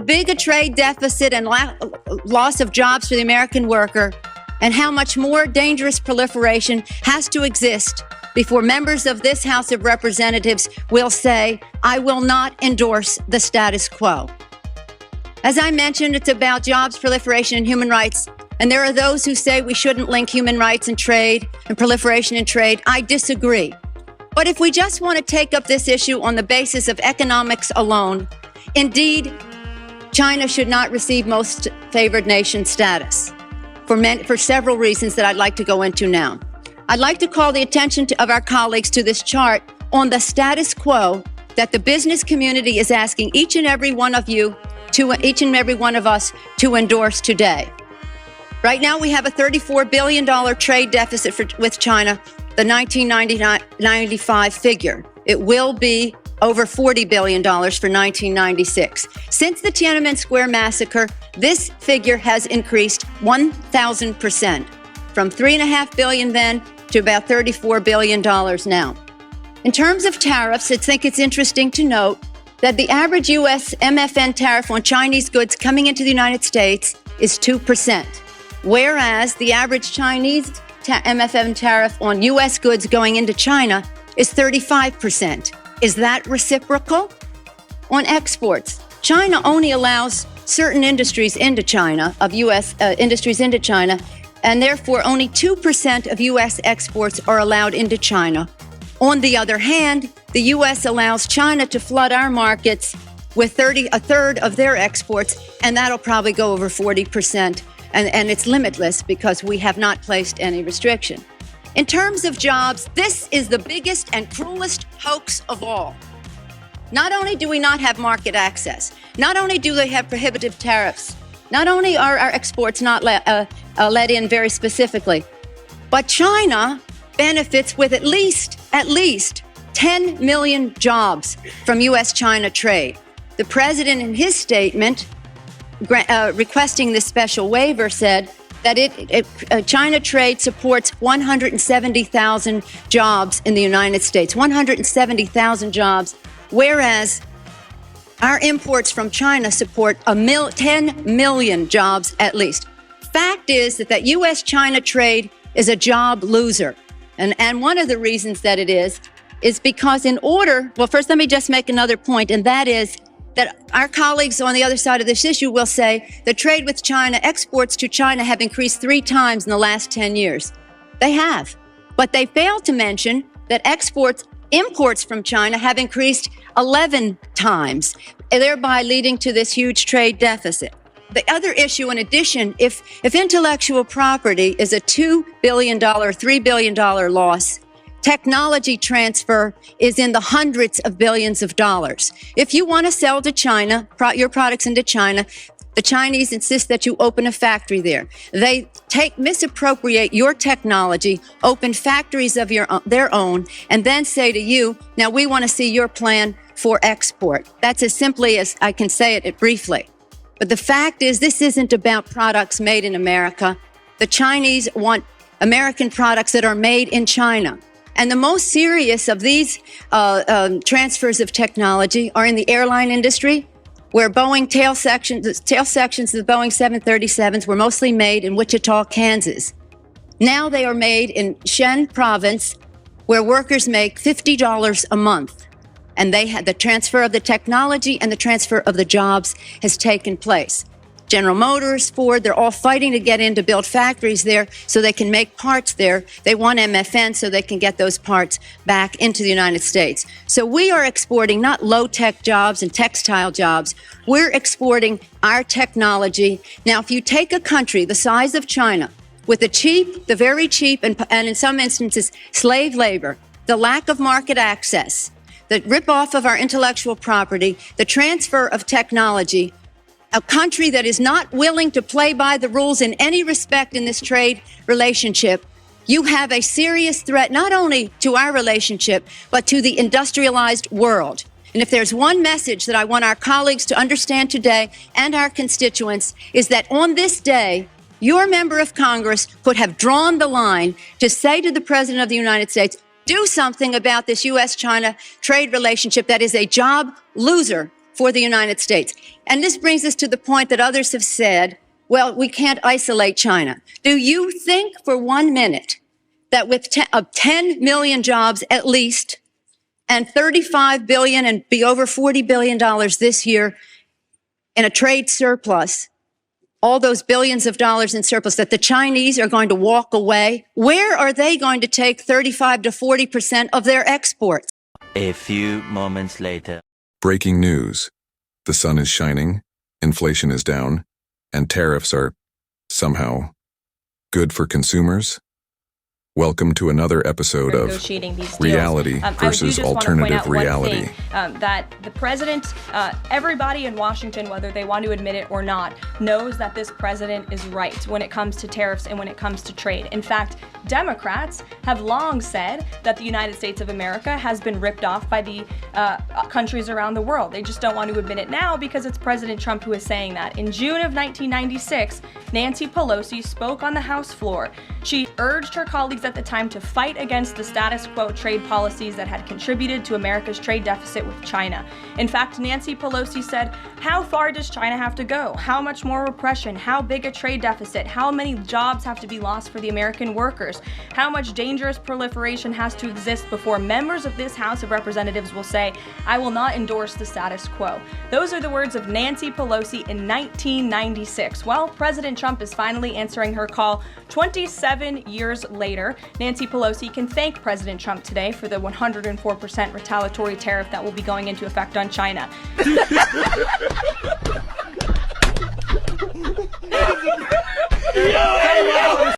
big a trade deficit and loss of jobs for the American worker, and how much more dangerous proliferation has to exist before members of this House of Representatives will say, I will not endorse the status quo. As I mentioned, it's about jobs, proliferation, and human rights. And there are those who say we shouldn't link human rights and trade and proliferation and trade. I disagree. But if we just want to take up this issue on the basis of economics alone, indeed, China should not receive most favored nation status for several reasons that I'd like to go into now. I'd like to call the attention of our colleagues to this chart on the status quo that the business community is asking each and every one of us to endorse today. Right now, we have a $34 billion trade deficit with China, the 1995 figure. It will be over $40 billion for 1996. Since the Tiananmen Square massacre, this figure has increased 1,000%, from $3.5 billion then to about $34 billion now. In terms of tariffs, I think it's interesting to note that the average U.S. MFN tariff on Chinese goods coming into the United States is 2%, whereas the average Chinese MFN tariff on U.S. goods going into China is 35%. Is that reciprocal? On exports, China only allows certain industries into China, of U.S. Industries into China, and therefore only 2% of U.S. exports are allowed into China. On the other hand, the U.S. allows China to flood our markets with a third of their exports, and that'll probably go over 40%. And it's limitless because we have not placed any restriction. In terms of jobs, this is the biggest and cruelest hoax of all. Not only do we not have market access, not only do they have prohibitive tariffs, not only are our exports not let in very specifically, but China benefits with at least 10 million jobs from U.S.-China trade. The president, in his statement, requesting this special waiver, said that China trade supports 170,000 jobs in the United States, 170,000 jobs, whereas our imports from China support 10 million jobs at least. Fact is that U.S.-China trade is a job loser. And one of the reasons that it is because first let me just make another point, and that is that our colleagues on the other side of this issue will say the trade with China, exports to China have increased 3 times in the last 10 years. They have. But they fail to mention that imports from China have increased 11 times, thereby leading to this huge trade deficit. The other issue, in addition, if intellectual property is a $2 billion, $3 billion loss, technology transfer is in the hundreds of billions of dollars. If you want to sell to China, your products into China, the Chinese insist that you open a factory there. They misappropriate your technology, open factories of their own, and then say to you, now we want to see your plan for export. That's as simply as I can say it briefly. But the fact is, this isn't about products made in America. The Chinese want American products that are made in China. And the most serious of these transfers of technology are in the airline industry, where Boeing tail sections of the Boeing 737s were mostly made in Wichita, Kansas. Now they are made in Shen province, where workers make $50 a month. And the transfer of the technology and the transfer of the jobs has taken place. General Motors, Ford, they're all fighting to get in to build factories there so they can make parts there. They want MFN so they can get those parts back into the United States. So we are exporting not low-tech jobs and textile jobs. We're exporting our technology. Now, if you take a country the size of China with the very cheap, and in some instances, slave labor, the lack of market access, the rip-off of our intellectual property, the transfer of technology, a country that is not willing to play by the rules in any respect in this trade relationship, you have a serious threat not only to our relationship, but to the industrialized world. And if there's one message that I want our colleagues to understand today and our constituents, is that on this day, your member of Congress could have drawn the line to say to the President of the United States, do something about this U.S.-China trade relationship that is a job loser for the United States. And this brings us to the point that others have said, well, we can't isolate China. Do you think for 1 minute that with 10 million jobs at least, and $35 billion and be over $40 billion this year in a trade surplus, all those billions of dollars in surplus, that the Chinese are going to walk away? Where are they going to take 35 to 40% of their exports? A few moments later. Breaking news. The sun is shining, inflation is down, and tariffs are, somehow, good for consumers? Welcome to another episode of Reality versus Alternative Reality. That the president, everybody in Washington, whether they want to admit it or not, knows that this president is right when it comes to tariffs and when it comes to trade. In fact, Democrats have long said that the United States of America has been ripped off by the countries around the world. They just don't want to admit it now because it's President Trump who is saying that. In June of 1996, Nancy Pelosi spoke on the House floor. She urged her colleagues at the time to fight against the status quo trade policies that had contributed to America's trade deficit with China. In fact, Nancy Pelosi said, how far does China have to go? How much more repression? How big a trade deficit? How many jobs have to be lost for the American workers? How much dangerous proliferation has to exist before members of this House of Representatives will say, I will not endorse the status quo? Those are the words of Nancy Pelosi in 1996. Well, President Trump is finally answering her call 27 years later. Nancy Pelosi can thank President Trump today for the 104% retaliatory tariff that will be going into effect on China. Yo!